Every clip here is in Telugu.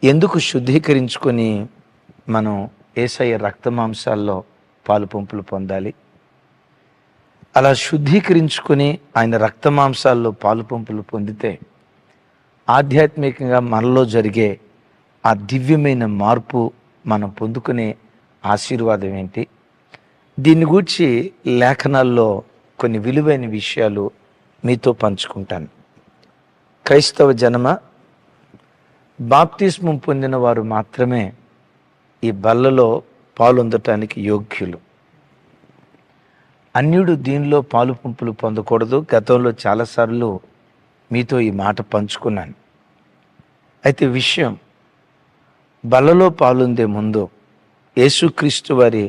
ఎందుకు శుద్ధీకరించుకొని మనం యేసయ్య రక్తమాంసాల్లో పాలు పంపులు పొందాలి? అలా శుద్ధీకరించుకొని ఆయన రక్తమాంసాల్లో పాలు పంపులు పొందితే ఆధ్యాత్మికంగా మనలో జరిగే ఆ దివ్యమైన మార్పు మనం పొందుకునే ఆశీర్వాదం ఏంటి? దీన్ని గూర్చి లేఖనాల్లో కొన్ని విలువైన విషయాలు మీతో పంచుకుంటాను. క్రైస్తవ జనమ, బాప్తిస్మం పొందిన వారు మాత్రమే ఈ బల్లలో పాలొందటానికి యోగ్యులు. అన్యుడు దీనిలో పాలు పంపులు పొందకూడదు. గతంలో చాలాసార్లు మీతో ఈ మాట పంచుకున్నాను. అయితే విషయం, బల్లలో పాలుందే ముందు, యేసుక్రీస్తు వారి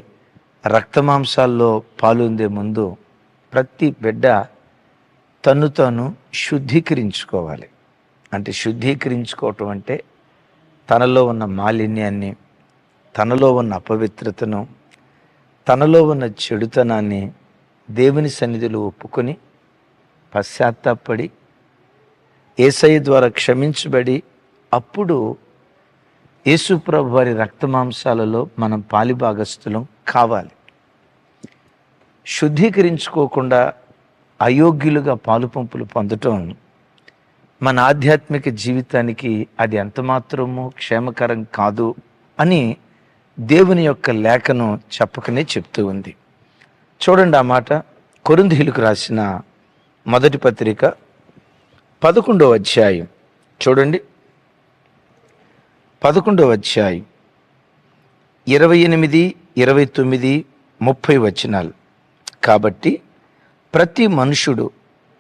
రక్తమాంసాల్లో పాలుందే ముందు ప్రతి బిడ్డ తను తాను శుద్ధీకరించుకోవాలి. అంటే శుద్ధీకరించుకోవటం అంటే తనలో ఉన్న మాలిన్యాన్ని, తనలో ఉన్న అపవిత్రతను, తనలో ఉన్న చెడుతనాన్ని దేవుని సన్నిధిలో ఒప్పుకొని పశ్చాత్తాపడి యేసయ్య ద్వారా క్షమించబడి అప్పుడు యేసుప్రభు వారి రక్తమాంసాలలో మనం పాలిభాగస్థులం కావాలి. శుద్ధీకరించుకోకుండా అయోగ్యులుగా పాలు పంపులు పొందటం మన ఆధ్యాత్మిక జీవితానికి అది ఎంతమాత్రమూ క్షేమకరం కాదు అని దేవుని యొక్క లేఖను చెప్పకనే చెప్తూ ఉంది. చూడండి ఆ మాట. కొరింథీయులకు రాసిన మొదటి పత్రిక 11వ అధ్యాయం చూడండి. 11వ అధ్యాయం 28, 29, 30 వచనాలు. కాబట్టి ప్రతి మనుషుడు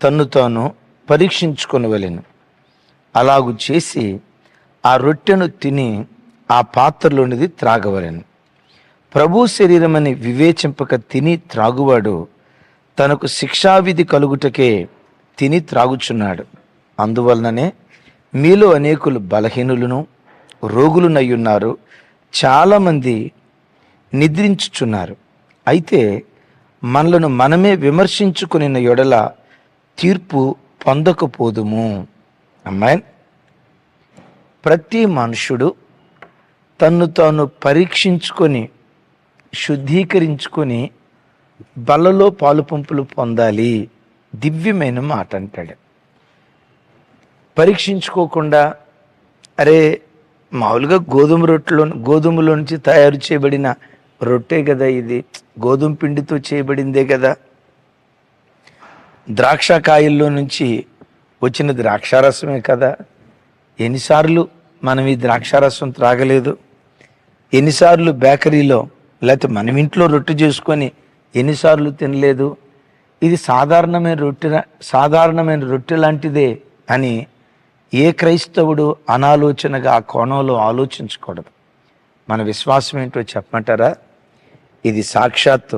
తన్ను తాను పరీక్షించుకొనవలెను. అలాగు చేసి ఆ రొట్టెను తిని ఆ పాత్రలోనిది త్రాగవలెను. ప్రభు శరీరమని వివేచింపక తిని త్రాగువాడు తనకు శిక్షావిధి కలుగుటకే తిని త్రాగుచున్నాడు. అందువలననే మీలో అనేకులు బలహీనులను రోగులునయ్యున్నారు, చాలామంది నిద్రించుచున్నారు. అయితే మనలను మనమే విమర్శించుకుని ఎడల తీర్పు పొందకపోదుము. అమ్మాయి, ప్రతి మనుషుడు తన్ను తాను పరీక్షించుకొని శుద్ధీకరించుకొని బల్లలో పాలు పంపులు పొందాలి. దివ్యమైన మాట అంటాడు. పరీక్షించుకోకుండా అరే మామూలుగా గోధుమలో నుంచి తయారు చేయబడిన రొట్టె కదా ఇది, గోధుమ పిండితో చేయబడిందే కదా, ద్రాక్షకాయల్లో నుంచి వచ్చిన ద్రాక్షారసమే కదా, ఎన్నిసార్లు మనం ఈ ద్రాక్షారసం త్రాగలేదు, ఎన్నిసార్లు బేకరీలో లేకపోతే మనం ఇంట్లో రొట్టె చేసుకొని ఎన్నిసార్లు తినలేదు, ఇది సాధారణమైన రొట్టె లాంటిదే అని ఏ క్రైస్తవుడు అనాలోచనగా ఆ కోణంలో ఆలోచించకూడదు. మన విశ్వాసం ఏంటో చెప్పమంటారా? ఇది సాక్షాత్తు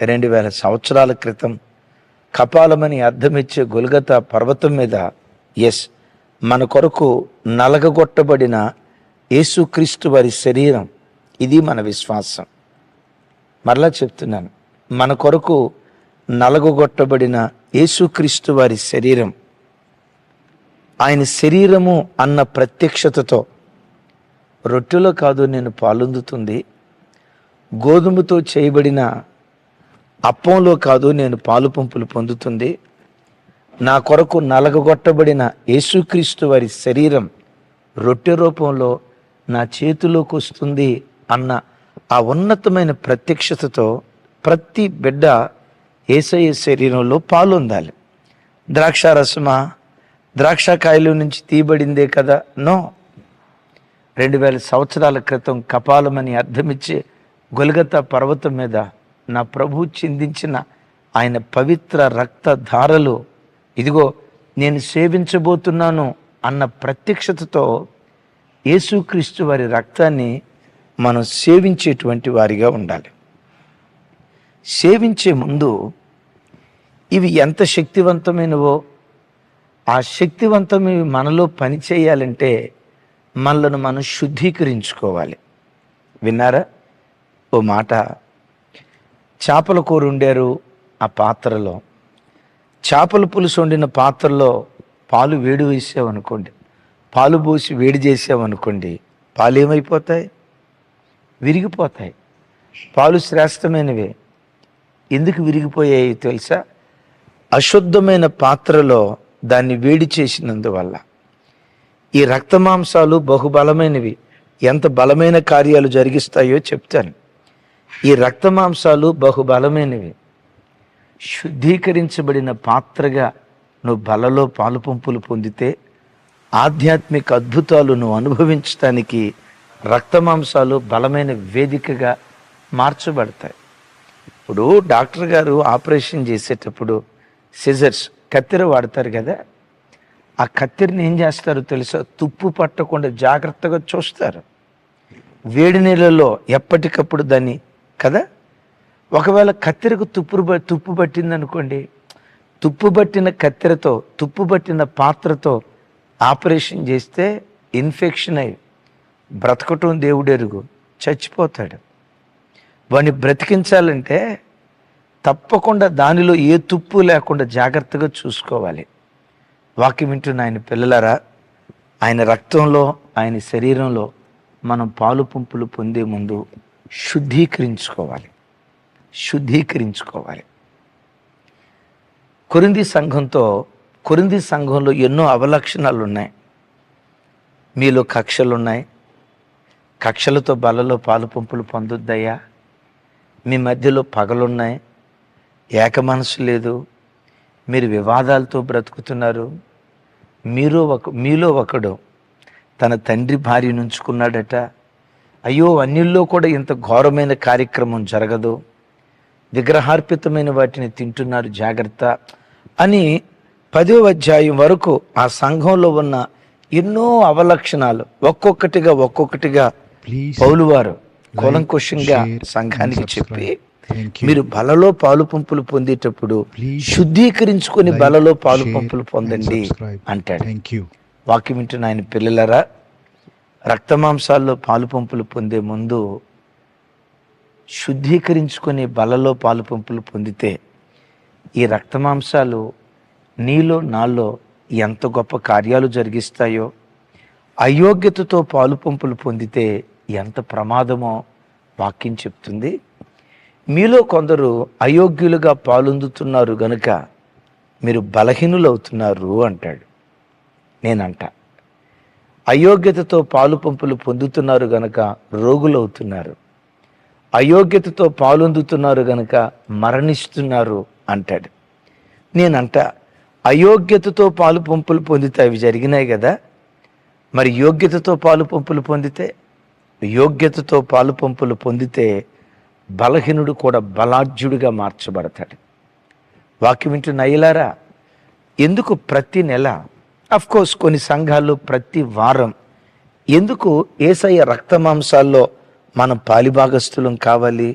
2000 సంవత్సరాల క్రితం కపాలమని అర్థమిచ్చే గొల్గతా పర్వతం మీద మన కొరకు నలగగొట్టబడిన యేసుక్రీస్తు వారి శరీరం. ఇది మన విశ్వాసం. మరలా చెప్తున్నాను, మన కొరకు నలగగొట్టబడిన యేసుక్రీస్తు వారి శరీరం, ఆయన శరీరము అన్న ప్రత్యక్షతతో రొట్టెలో కాదు నేను పాలొందుతుంది, గోధుమతో చేయబడిన అప్పంలో కాదు నేను పాలు పంపులు పొందుతుంది, నా కొరకు నలగగొట్టబడిన యేసుక్రీస్తు వారి శరీరం రొట్టె రూపంలో నా చేతిలోకి వస్తుంది అన్న ఆ ఉన్నతమైన ప్రత్యక్షతతో ప్రతి బిడ్డ యేసయ్య శరీరంలో పాలొందాలి. ద్రాక్షారసమా, ద్రాక్షకాయల నుంచి తీయబడిందే కదా? నో. 2000 సంవత్సరాల క్రితం కపాలమని అర్థమిచ్చే గొల్గతా పర్వతం మీద నా ప్రభు చిందించిన ఆయన పవిత్ర రక్త ధారలు, ఇదిగో నేను సేవించబోతున్నాను అన్న ప్రత్యక్షతతో యేసుక్రీస్తు వారి రక్తాన్ని మనం సేవించేటువంటి వారిగా ఉండాలి. సేవించే ముందు ఇవి ఎంత శక్తివంతమైనవో, ఆ శక్తివంతమైనవి మనలో పని చేయాలంటే మనలను మనం శుద్ధీకరించుకోవాలి. విన్నారా? ఓ మాట, చేపల కూర వండారు. ఆ పాత్రలో చేపల పులుసు వండిన పాత్రలో పాలు వేడి వేసామనుకోండి, పాలు పోసి వేడి చేసామనుకోండి, పాలు ఏమైపోతాయి? విరిగిపోతాయి. పాలు శ్రేష్టమైనవే. ఎందుకు విరిగిపోయాయి తెలుసా? అశుద్ధమైన పాత్రలో దాన్ని వేడి చేసినందువల్ల. ఈ రక్తమాంసాలు బహుబలమైనవి. ఎంత బలమైన కార్యాలు జరిగిస్తాయో చెప్తాను. ఈ రక్తమాంసాలు బహుబలమైనవి. శుద్ధీకరించబడిన పాత్రగా నువ్వు బలలో పాలు పంపులు పొందితే ఆధ్యాత్మిక అద్భుతాలు నువ్వు అనుభవించడానికి రక్తమాంసాలు బలమైన వేదికగా మార్చబడతాయి. ఇప్పుడు డాక్టర్ గారు ఆపరేషన్ చేసేటప్పుడు సిజర్స్ కత్తెర వాడతారు కదా. ఆ కత్తెరని ఏం చేస్తారో తెలుసా? తుప్పు పట్టకుండా జాగ్రత్తగా చూస్తారు. వేడి నీళ్ళలో ఎప్పటికప్పుడు దాన్ని కదా. ఒకవేళ కత్తెరకు తుప్పు పట్టిందనుకోండి, తుప్పు పట్టిన కత్తెరతో, తుప్పు పట్టిన పాత్రతో ఆపరేషన్ చేస్తే ఇన్ఫెక్షన్ అయి బ్రతకటం దేవుడెరుగు, చచ్చిపోతాడు. వాడిని బ్రతికించాలంటే తప్పకుండా దానిలో ఏ తుప్పు లేకుండా జాగ్రత్తగా చూసుకోవాలి. వాక్యం వింటున్న ఆయన పిల్లలారా, ఆయన రక్తంలో, ఆయన శరీరంలో మనం పాలు పంపులు పొందే ముందు శుద్ధీకరించుకోవాలి. కొరింథీ సంఘంలో ఎన్నో అవలక్షణాలు ఉన్నాయి. మీలో కక్షలున్నాయి. కక్షలతో బలలో పాలు పంపులు పొందొద్దయ్యా. మీ మధ్యలో పగలున్నాయి. ఏక మనసు లేదు. మీరు వివాదాలతో బ్రతుకుతున్నారు. మీలో ఒకడు తన తండ్రి భార్యను ఉంచుకున్నాడట. అయ్యో, అన్యుల్లో కూడా ఇంత ఘోరమైన కార్యక్రమం జరగదు. విగ్రహార్పితమైన వాటిని తింటున్నారు, జాగ్రత్త అని 10వ అధ్యాయం వరకు ఆ సంఘంలో ఉన్న ఎన్నో అవలక్షణాలు ఒక్కొక్కటిగా పౌలు వారు కూలంకుషంగా సంఘానికి చెప్పి, మీరు బలలో పాలు పంపులు పొందేటప్పుడు శుద్ధీకరించుకొని బలలో పాలు పంపులు పొందండి అంటాడు. వాక్యం వింటున్న ఆయన పిల్లలరా, రక్తమాంసాల్లో పాలు పంపులు పొందే ముందు శుద్ధీకరించుకొని బలలో పాలు పంపులు పొందితే ఈ రక్తమాంసాలు నీలో నాలో ఎంత గొప్ప కార్యాలు జరిగిస్తాయో, అయోగ్యతతో పాలు పంపులు పొందితే ఎంత ప్రమాదమో వాక్యం చెప్తుంది. మీలో కొందరు అయోగ్యులుగా పాలొందుతున్నారు గనుక మీరు బలహీనులవుతున్నారు అంటాడు. నేనంట, అయోగ్యతతో పాలు పంపులు పొందుతున్నారు గనక రోగులవుతున్నారు, అయోగ్యతతో పాలొందుతున్నారు గనక మరణిస్తున్నారు అంటాడు. నేనంట, అయోగ్యతతో పాలు పంపులు పొందితే అవి జరిగినాయి కదా, మరి యోగ్యతతో పాలు పంపులు పొందితే, యోగ్యతతో పాలు పంపులు పొందితే బలహీనుడు కూడా బలాఢ్యుడిగా మార్చబడతాడు. వాక్యం వింటున్న అయ్యలారా, ఎందుకు ప్రతి నెల, అఫ్కోర్స్ కొన్ని సంఘాల్లో ప్రతి వారం, ఎందుకు యేసయ్య రక్తమాంసాల్లో మనం పాలిభాగస్థులం కావాలి?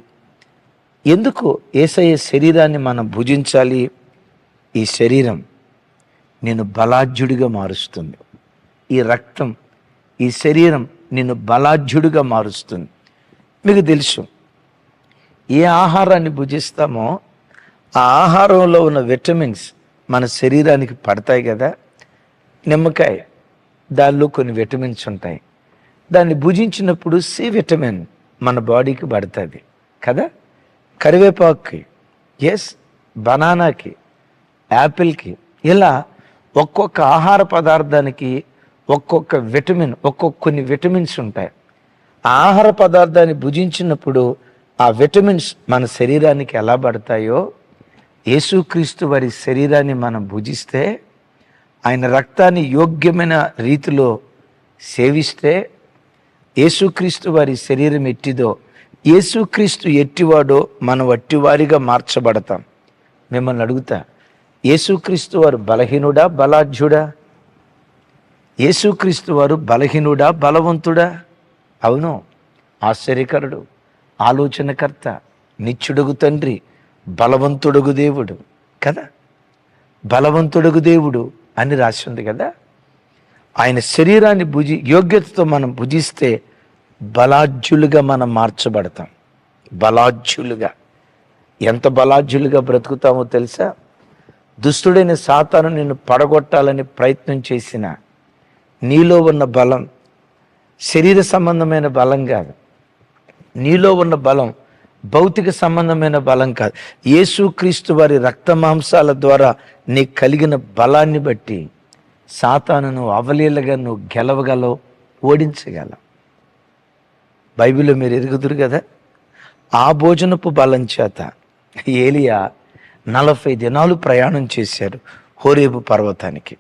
ఎందుకు యేసయ్య శరీరాన్ని మనం భుజించాలి? ఈ శరీరం నిన్ను బలాఢ్యుడిగా మారుస్తుంది. ఈ రక్తం, ఈ శరీరం నిన్ను బలాఢ్యుడిగా మారుస్తుంది. మీకు తెలుసు, ఏ ఆహారాన్ని భుజిస్తామో ఆ ఆహారంలో ఉన్న విటమిన్స్ మన శరీరానికి పడతాయి కదా. నిమ్మకాయ, దానిలో కొన్ని విటమిన్స్ ఉంటాయి. దాన్ని భుజించినప్పుడు సి విటమిన్ మన బాడీకి పడుతుంది కదా. కరివేపాకుకి, బనానాకి, యాపిల్కి, ఇలా ఒక్కొక్క ఆహార పదార్థానికి ఒక్కొక్క విటమిన్, కొన్ని విటమిన్స్ ఉంటాయి. ఆ ఆహార పదార్థాన్ని భుజించినప్పుడు ఆ విటమిన్స్ మన శరీరానికి ఎలా పడతాయో, యేసుక్రీస్తు వారి శరీరాన్ని మనం భుజిస్తే, ఆయన రక్తాన్ని యోగ్యమైన రీతిలో సేవిస్తే, యేసుక్రీస్తు వారి శరీరం ఎట్టిదో, యేసుక్రీస్తు ఎట్టివాడో మనం వట్టివారిగా మార్చబడతాం. మిమ్మల్ని అడుగుతా, యేసుక్రీస్తు వారు బలహీనుడా, బలాఢ్యుడా? యేసుక్రీస్తు వారు బలహీనుడా, బలవంతుడా? అవును, ఆశ్చర్యకరుడు, ఆలోచనకర్త, నిత్యుడుగు తండ్రి, బలవంతుడుగు దేవుడు కదా. బలవంతుడుగు దేవుడు అని రాసి ఉంది కదా. ఆయన శరీరాన్ని యోగ్యతతో మనం భుజిస్తే బలాఢ్యులుగా మనం మార్చబడతాం. బలాఢ్యులుగా, ఎంత బలాఢ్యులుగా బ్రతుకుతామో తెలుసా? దుష్టుడైన సాతాను నిన్ను పడగొట్టాలని ప్రయత్నం చేసిన నీలో ఉన్న బలం శరీర సంబంధమైన బలం కాదు. నీలో ఉన్న బలం భౌతిక సంబంధమైన బలం కాదు. యేసుక్రీస్తు వారి రక్త మాంసాల ద్వారా నీకు కలిగిన బలాన్ని బట్టి సాతానును అవలీలగా నువ్వు గెలవగలవు, ఓడించగలవు. బైబిల్లో మీరు ఎరుగుదురు కదా, ఆ భోజనపు బలం చేత ఏలియా 40 దినాలు ప్రయాణం చేశారు హోరేబు పర్వతానికి.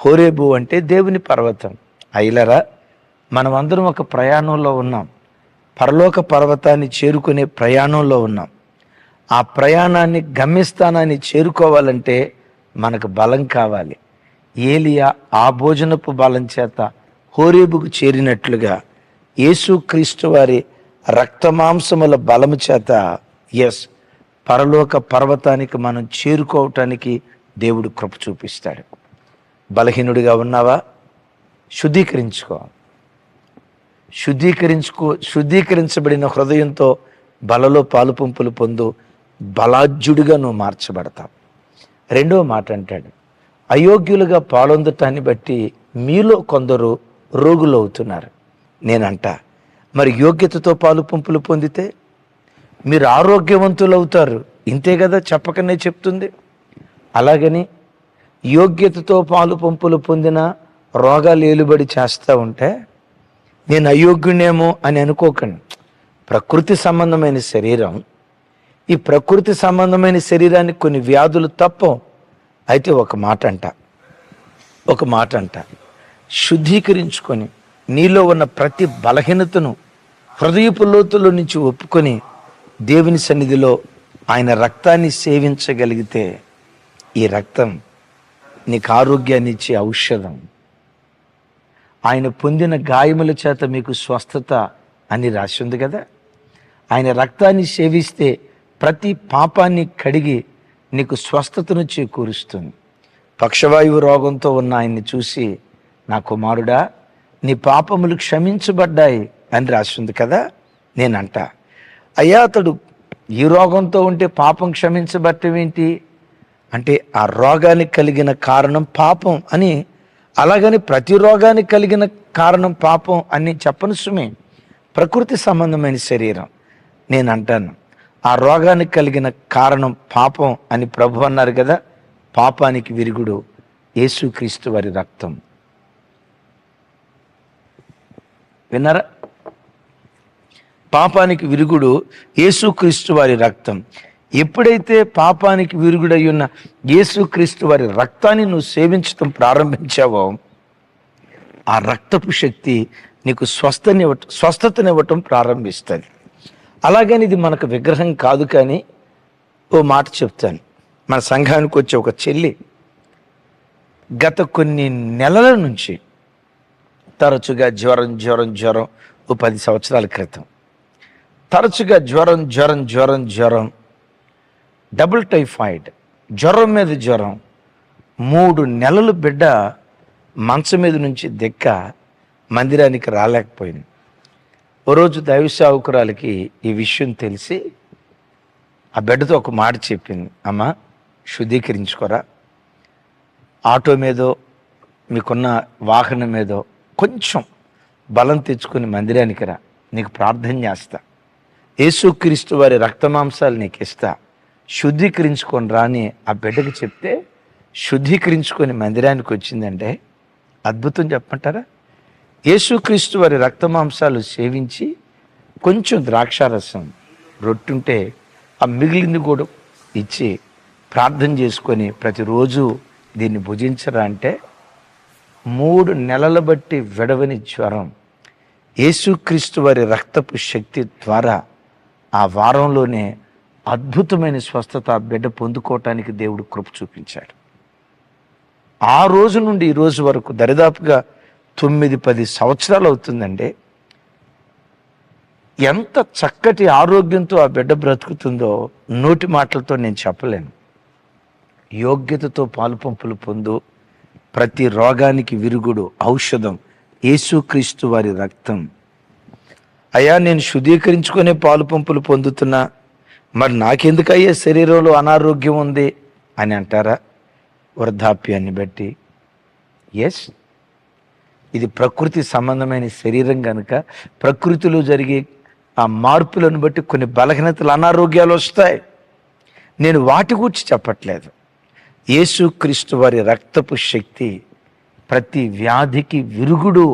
హోరేబు అంటే దేవుని పర్వతం. అయిలరా, మనమందరం ఒక ప్రయాణంలో ఉన్నాం. పరలోక పర్వతాన్ని చేరుకునే ప్రయాణంలో ఉన్నాం. ఆ ప్రయాణాన్ని, గమ్యస్థానాన్ని చేరుకోవాలంటే మనకు బలం కావాలి. ఏలియా ఆ భోజనపు బలం చేత హోరేబుకు చేరినట్లుగా యేసుక్రీస్తు వారి రక్తమాంసముల బలము చేత పరలోక పర్వతానికి మనం చేరుకోవటానికి దేవుడు కృప చూపిస్తాడు. బలహీనుడిగా ఉన్నావా? శుద్ధీకరించబడిన హృదయంతో బలలో పాలు పంపులు పొందు, బలాజ్యుడిగా నువ్వు మార్చబడతావు. రెండవ మాట అంటాడు, అయోగ్యులుగా పాలొందటాన్ని బట్టి మీలో కొందరు రోగులు అవుతున్నారు. నేనంట, మరి యోగ్యతతో పాలు పంపులు పొందితే మీరు ఆరోగ్యవంతులు అవుతారు. ఇంతే కదా చెప్పకనే చెప్తుంది. అలాగని యోగ్యతతో పాలు పంపులు పొందిన రోగాలు ఏలుబడి చేస్తూ ఉంటే నేను అయోగ్యునేమో అని అనుకోకండి. ప్రకృతి సంబంధమైన శరీరం, ఈ ప్రకృతి సంబంధమైన శరీరానికి కొన్ని వ్యాధులు తప్పవు. అయితే ఒక మాట అంట, శుద్ధీకరించుకొని నీలో ఉన్న ప్రతి బలహీనతను హృదయపు లోతుల్లో నుంచి ఒప్పుకొని దేవుని సన్నిధిలో ఆయన రక్తాన్ని సేవించగలిగితే ఈ రక్తం నీకు ఆరోగ్యాన్ని ఇచ్చే ఔషధం. ఆయన పొందిన గాయముల చేత మీకు స్వస్థత అని రాసి ఉంది కదా. ఆయన రక్తాన్ని సేవిస్తే ప్రతి పాపాన్ని కడిగి నీకు స్వస్థతను చేకూరుస్తుంది. పక్షవాయువు రోగంతో ఉన్న ఆయన్ని చూసి, నా కుమారుడా, నీ పాపములు క్షమించబడ్డాయి అని రాసి ఉంది కదా. నేనంట, అయ్యా, అతడు ఈ రోగంతో ఉంటే పాపం క్షమించబడటం ఏంటి అంటే, ఆ రోగానికి కలిగిన కారణం పాపం అని, అలాగని ప్రతి రోగానికి కలిగిన కారణం పాపం అని చెప్పను సుమే. ప్రకృతి సంబంధమైన శరీరం, నేను అంటాను, ఆ రోగానికి కలిగిన కారణం పాపం అని ప్రభు అన్నారు కదా. పాపానికి విరుగుడు యేసుక్రీస్తు వారి రక్తం. విన్నారా? పాపానికి విరుగుడు యేసుక్రీస్తు వారి రక్తం. ఎప్పుడైతే పాపానికి విరుగుడై ఉన్న యేసుక్రీస్తు వారి రక్తాన్ని నువ్వు సేవించడం ప్రారంభించావో, ఆ రక్తపు శక్తి నీకు స్వస్థతనివ్వటం ప్రారంభిస్తుంది. అలాగని ఇది మనకు విగ్రహం కాదు. కానీ ఓ మాట చెప్తాను. మన సంఘానికి వచ్చే ఒక చెల్లి గత కొన్ని నెలల నుంచి తరచుగా జ్వరం ఓ 10 సంవత్సరాల క్రితం తరచుగా జ్వరం, డబుల్ టైఫాయిడ్, జ్వరం మీద జ్వరం, 3 నెలలు బిడ్డ మంచం మీద నుంచి దెక్క మందిరానికి రాలేకపోయింది. ఓ రోజు దైవ సేవకురాలికి ఈ విషయం తెలిసి ఆ బిడ్డతో ఒక మాట చెప్పింది, అమ్మా, శుద్ధీకరించుకోరా, ఆటో మీదో మీకున్న వాహనం మీదో కొంచెం బలం తెచ్చుకొని మందిరానికి రా, నీకు ప్రార్థన చేస్తా, యేసుక్రీస్తు వారి రక్తమాంసాలు నీకు ఇస్తా, శుద్ధీకరించుకొని రాని ఆ బిడ్డకి చెప్తే శుద్ధీకరించుకొని మందిరానికి వచ్చిందంటే అద్భుతం చెప్పమంటారా? యేసుక్రీస్తు వారి రక్తమాంసాలు సేవించి కొంచెం ద్రాక్షారసం రొట్టుంటే ఆ మిగిలింది కూడా ఇచ్చి ప్రార్థన చేసుకొని ప్రతిరోజు దీన్ని భుజించరా అంటే 3 నెలల బట్టి విడవని జ్వరం యేసుక్రీస్తు వారి రక్తపు శక్తి ద్వారా ఆ వారంలోనే అద్భుతమైన స్వస్థత బిడ్డ పొందుకోవటానికి దేవుడు కృప చూపించాడు. ఆ రోజు నుండి ఈ రోజు వరకు దరిదాపుగా 9-10 సంవత్సరాలు అవుతుందండి. ఎంత చక్కటి ఆరోగ్యంతో ఆ బిడ్డ బ్రతుకుతుందో నోటి మాటలతో నేను చెప్పలేను. యోగ్యతతో పాలు పంపులు పొందు, ప్రతి రోగానికి విరుగుడు ఔషధం యేసుక్రీస్తు వారి రక్తం. అయ్యా, నేను శుద్ధీకరించుకునే పాలు పంపులు పొందుతున్నా, మరి నాకెందుకయ్యే శరీరంలో అనారోగ్యం ఉంది అని అంటారా? వృద్ధాప్యాన్ని బట్టి. ఇది ప్రకృతి సంబంధమైన శరీరం కనుక ప్రకృతిలో జరిగే ఆ మార్పులను బట్టి కొన్ని బలహీనతలు, అనారోగ్యాలు వస్తాయి. నేను వాటి గురించి చెప్పట్లేదు. యేసుక్రీస్తు వారి రక్తపు శక్తి ప్రతి వ్యాధికి విరుగుడు,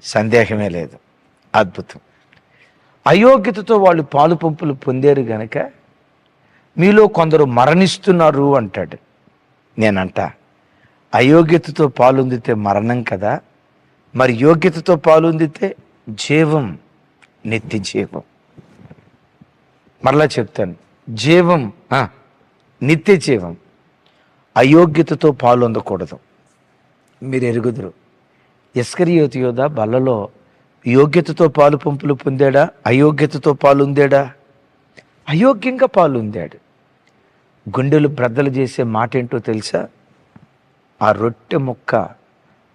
సందేహమే లేదు. అద్భుతం. అయోగ్యతతో వాళ్ళు పాలు పంపులు పొందారు గనక మీలో కొందరు మరణిస్తున్నారు అంటాడు. నేనంట, అయోగ్యతతో పాలుందితే మరణం కదా, మరి యోగ్యతతో పాలుందితే జీవం, నిత్య జీవం. మరలా చెప్తాను, జీవం, నిత్య జీవం. అయోగ్యతతో పాలొందకూడదు. మీరు ఎరుగుదురు, ఇస్కరియోతు యోధ బల్లలో యోగ్యతతో పాలు పంపులు పొందాడా, అయోగ్యతతో పాలుందాడా? అయోగ్యంగా పాలుందాడు. గుండెలు బ్రద్దలు చేసే మాట ఏంటో తెలుసా? ఆ రొట్టె ముక్క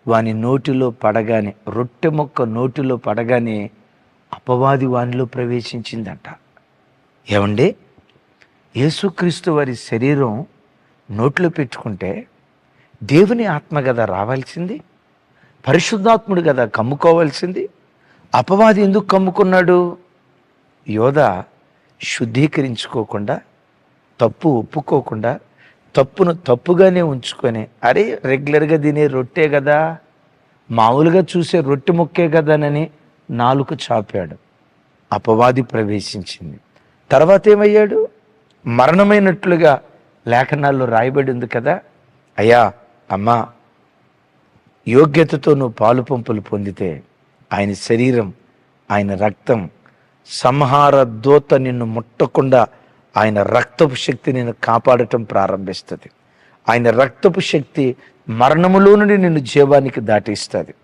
వాని నోటిలో పడగానే, రొట్టె ముక్క నోటిలో పడగానే అపవాది వానిలో ప్రవేశించిందంట. ఏమండి, యేసుక్రీస్తు వారి శరీరం నోట్లో పెట్టుకుంటే దేవుని ఆత్మ కదా రావాల్సింది, పరిశుద్ధాత్ముడు కదా కమ్ముకోవాల్సింది. అపవాది ఎందుకు కమ్ముకున్నాడు? యోధ శుద్ధీకరించుకోకుండా, తప్పు ఒప్పుకోకుండా, తప్పును తప్పుగానే ఉంచుకొని, అరే రెగ్యులర్గా తినే రొట్టె కదా, మామూలుగా చూసే రొట్టె ముక్కే కదానని నాలుక చాపాడు. అపవాది ప్రవేశించింది. తర్వాత ఏమయ్యాడు? మరణమైనట్లుగా లేఖనాల్లో రాయబడి ఉంది కదా. అయ్యా, అమ్మా, యోగ్యతతో నువ్వు పాలు పంపులు పొందితే ఆయన శరీరం, ఆయన రక్తం, సంహార దూత నిన్ను ముట్టకుండా ఆయన రక్తపు శక్తి నిన్ను కాపాడటం ప్రారంభిస్తుంది. ఆయన రక్తపు శక్తి మరణములో నుండి నిన్ను జీవానికి దాటిస్తుంది.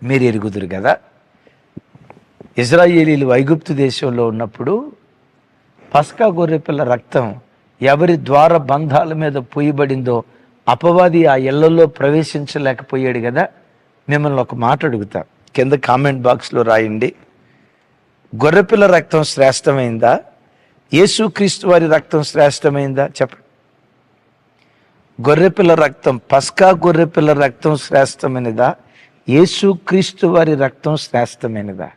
మీరు ఎరుగుదురు కదా, ఇజ్రాయేలీలు ఐగుప్తు దేశంలో ఉన్నప్పుడు పస్కా గొర్రెపిల్ల రక్తం ఎవరి ద్వార బంధాల మీద పోయబడిందో అపవాది ఆ ఇళ్లలో ప్రవేశించలేకపోయాడు కదా. మిమ్మల్ని ఒక మాట అడుగుతా, కింద కామెంట్ బాక్స్లో రాయండి. గొర్రెపిల్ల రక్తం శ్రేష్టమైందా, యేసుక్రీస్తు వారి రక్తం శ్రేష్టమైందా? చెప్పండి. గొర్రెపిల్ల రక్తం, పస్కా గొర్రెపిల్ల రక్తం శ్రేష్టమైనదా, యేసుక్రీస్తు వారి రక్తం శ్రేష్టమైనదా?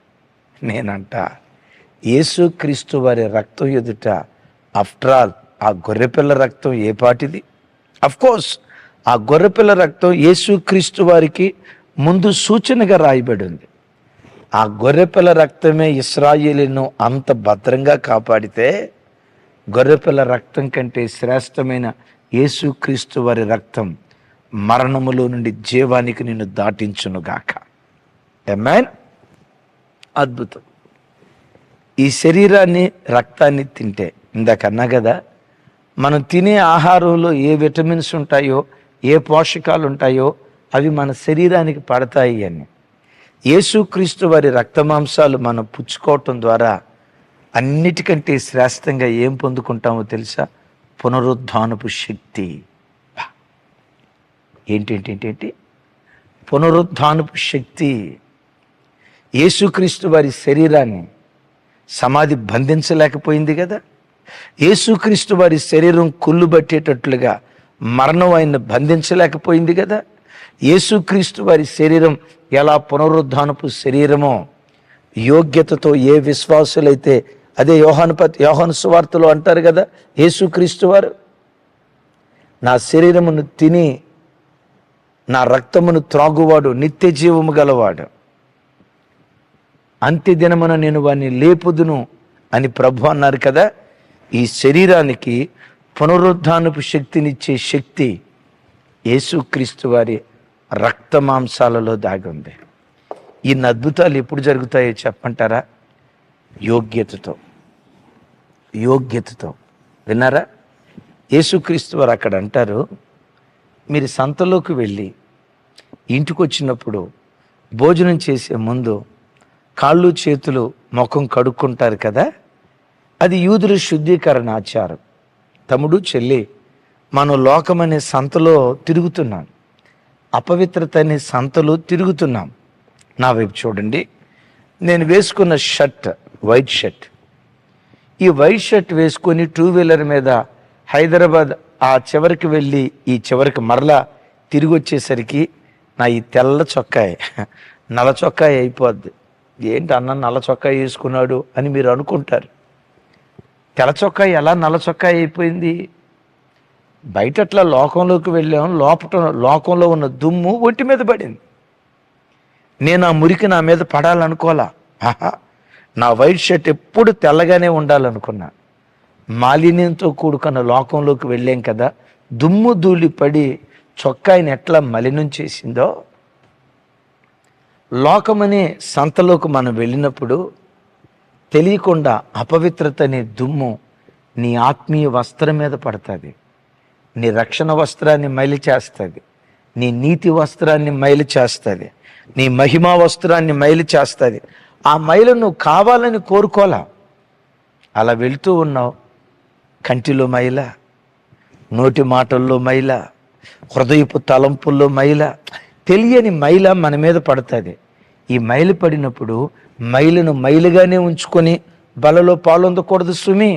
నేనంట, యేసుక్రీస్తు వారి రక్తం ఎదుట ఆఫ్టర్ ఆల్ ఆ గొర్రెపిల్ల రక్తం ఏ పాటిది? అఫ్కోర్స్ ఆ గొర్రెపిల్ల రక్తం యేసుక్రీస్తు వారికి ముందు సూచనగా రాయబడి ఉంది. ఆ గొర్రెపిల్ల రక్తమే ఇశ్రాయేలును అంత భద్రంగా కాపాడితే గొర్రెపిల్ల రక్తం కంటే శ్రేష్టమైన యేసుక్రీస్తు వారి రక్తం మరణములో నుండి జీవానికి నిన్ను దాటించునుగాక. ఆమేన్. అద్భుతం. ఈ శరీరాన్ని, రక్తాన్ని తింటే, ఇందాక అన్నా కదా, మనం తినే ఆహారంలో ఏ విటమిన్స్ ఉంటాయో, ఏ పోషకాలు ఉంటాయో అవి మన శరీరానికి పడతాయి అని. యేసుక్రీస్తు వారి రక్తమాంసాలు మనం పుచ్చుకోవటం ద్వారా అన్నిటికంటే శ్రేష్టంగా ఏం పొందుకుంటామో తెలుసా? పునరుద్ధానపు శక్తి. ఏంటి? పునరుద్ధానపు శక్తి. యేసుక్రీస్తు వారి శరీరాన్ని సమాధి బంధించలేకపోయింది కదా. యేసుక్రీస్తు వారి శరీరం కుళ్ళు పట్టేటట్లుగా మరణం ఆయన బంధించలేకపోయింది కదా. యేసుక్రీస్తు వారి శరీరం ఎలా పునరుద్ధానపు శరీరమో, యోగ్యతతో ఏ విశ్వాసులైతే, అదే యోహాను సువార్తలో అంటారు కదా, యేసుక్రీస్తు వారు నా శరీరమును తిని నా రక్తమును త్రాగువాడు నిత్య జీవము గలవాడు, అంత్యదినమున నేను వాడిని లేపుదును అని ప్రభు అన్నారు కదా. ఈ శరీరానికి పునరుద్ధానపు శక్తినిచ్చే శక్తి యేసుక్రీస్తు వారి రక్త మాంసాలలో దాగి ఉంది. ఇన్ని అద్భుతాలు ఎప్పుడు జరుగుతాయో చెప్పంటారా? యోగ్యతతో. విన్నారా? యేసుక్రీస్తు వారు అక్కడ అంటారు, మీరు సంతలోకి వెళ్ళి ఇంటికి వచ్చినప్పుడు భోజనం చేసే ముందు కాళ్ళు చేతులు ముఖం కడుక్కుంటారు కదా, అది యూదుల శుద్ధీకరణ ఆచారం. తమ్ముడు, చెల్లి, మనం లోకమనే సంతలో తిరుగుతున్నాం, అపవిత్రత అనే సంతలో తిరుగుతున్నాం. నా వైపు చూడండి, నేను వేసుకున్న షర్ట్ వైట్ షర్ట్. ఈ వైట్ షర్ట్ వేసుకొని 2-వీలర్ మీద హైదరాబాద్ ఆ చివరికి వెళ్ళి ఈ చివరికి మరలా తిరిగి వచ్చేసరికి నా ఈ తెల్ల చొక్కాయి నల్ల చొక్కాయి అయిపోద్ది. ఏంటి అన్న నల్ల చొక్కాయి వేసుకున్నాడు అని మీరు అనుకుంటారు. తెల్ల చొక్కాయి ఎలా నల్ల చొక్కాయి అయిపోయింది? బయట అట్లా లోకంలోకి వెళ్ళాం, లోకంలో ఉన్న దుమ్ము ఒంటి మీద పడింది. నేను ఆ మురికి నా మీద పడాలనుకోలా. నా వైట్ షర్ట్ ఎప్పుడు తెల్లగానే ఉండాలనుకున్నా. మాలిన్యంతో కూడుకున్న లోకంలోకి వెళ్ళాం కదా, దుమ్ము ధూళి పడి చొక్కాయిని ఎట్లా మలినం చేసిందో, లోకమనే సంతలోకి మనం వెళ్ళినప్పుడు తెలియకుండా అపవిత్రత అనే దుమ్ము నీ ఆత్మీయ వస్త్రం మీద పడుతుంది. నీ రక్షణ వస్త్రాన్ని మైలు చేస్తుంది, నీ నీతి వస్త్రాన్ని మైలు చేస్తుంది, నీ మహిమా వస్త్రాన్ని మైలు చేస్తుంది. ఆ మైలు నువ్వు కావాలని కోరుకోలా. అలా వెళ్తూ ఉన్నావు, కంటిలో మైల, నోటి మాటల్లో మైల, హృదయపు తలంపుల్లో మైల, తెలియని మైల మన మీద పడుతుంది. ఈ మైలు పడినప్పుడు మైలును మైలుగానే ఉంచుకొని బలలో పాలొందకూడదు సుమి.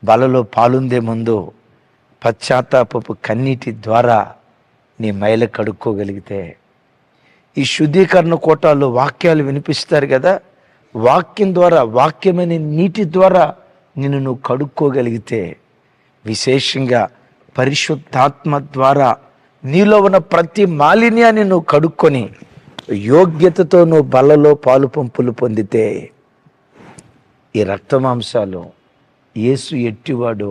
బలలో పాలుందే ముందు పశ్చాత్తాపపు కన్నీటి ద్వారా నీ మైల కడుక్కోగలిగితే, ఈ శుద్ధీకరణ కోటాల్లో వాక్యాలు వినిపిస్తారు కదా, వాక్యం ద్వారా, వాక్యమైన నీటి ద్వారా నిన్ను నువ్వు కడుక్కోగలిగితే, విశేషంగా పరిశుద్ధాత్మ ద్వారా నీలో ఉన్న ప్రతి మాలిన్యాన్ని నువ్వు కడుక్కొని యోగ్యతతో నువ్వు బలలో పాలు పంపులు పొందితే, ఈ రక్తమాంసాలు యేసు ఎట్టివాడు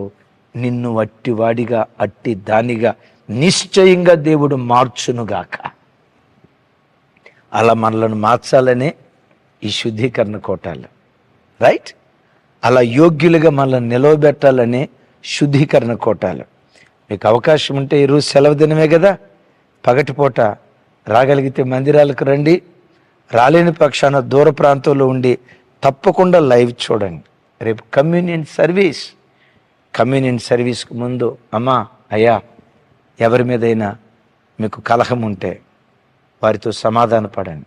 నిన్ను అట్టివాడిగా, అట్టి దానిగా నిశ్చయంగా దేవుడు మార్చునుగాక. అలా మనలను మార్చాలనే ఈ శుద్ధీకరణ కోటాలు, రైట్? అలా యోగ్యులుగా మనల్ని నిలవబెట్టాలనే శుద్ధీకరణ కోటాలు. మీకు అవకాశం ఉంటే ఈరోజు సెలవు దినమే కదా, పగటిపూట రాగలిగితే మందిరాలకు రండి. రాలేని పక్షాన దూర ప్రాంతంలో ఉండి తప్పకుండా లైవ్ చూడండి. రేపు కమ్యూనియన్ సర్వీస్కు ముందు అమ్మా, అయ్యా, ఎవరి మీదైనా మీకు కలహం ఉంటే వారితో సమాధాన పడండి.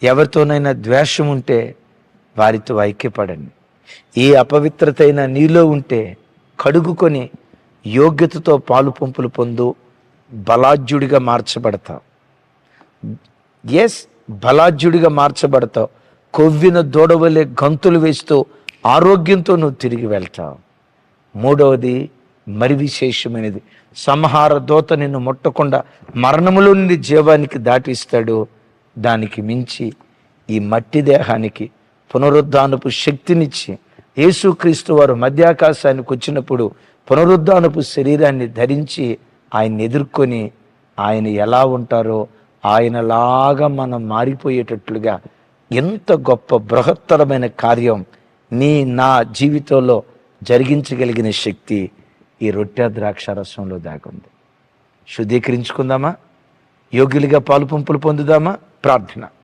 ఎవరితోనైనా ద్వేషం ఉంటే వారితో ఐక్యపడండి. ఏ అపవిత్రత అయినా నీలో ఉంటే కడుగుకొని యోగ్యతతో పాలు పంపులు పొందు, బలాఢ్యుడిగా మార్చబడతావు. బలాఢ్యుడిగా మార్చబడతావు. కొవ్విన దూడవలే గంతులు వేస్తూ ఆరోగ్యంతో నువ్వు తిరిగి వెళ్తావు. మూడవది మరి విశేషమైనది, సంహార దూత నిన్ను ముట్టకుండా మరణములో నుండి జీవానికి దాటిస్తాడు. దానికి మించి ఈ మట్టి దేహానికి పునరుద్ధానపు శక్తినిచ్చి, యేసుక్రీస్తు వారు మధ్యాకాశానికి వచ్చినప్పుడు పునరుద్ధానపు శరీరాన్ని ధరించి ఆయన్ని ఎదుర్కొని ఆయన ఎలా ఉంటారో ఆయనలాగా మనం మారిపోయేటట్లుగా ఎంత గొప్ప బృహత్తరమైన కార్యం నా జీవితంలో జరిగించగలిగిన శక్తి ఈ రొట్టె ద్రాక్షారసంలో దాగుంది. శుద్ధీకరించుకుందామా? యోగ్యులుగా పాలు పంపులు పొందుదామా? ప్రార్థన.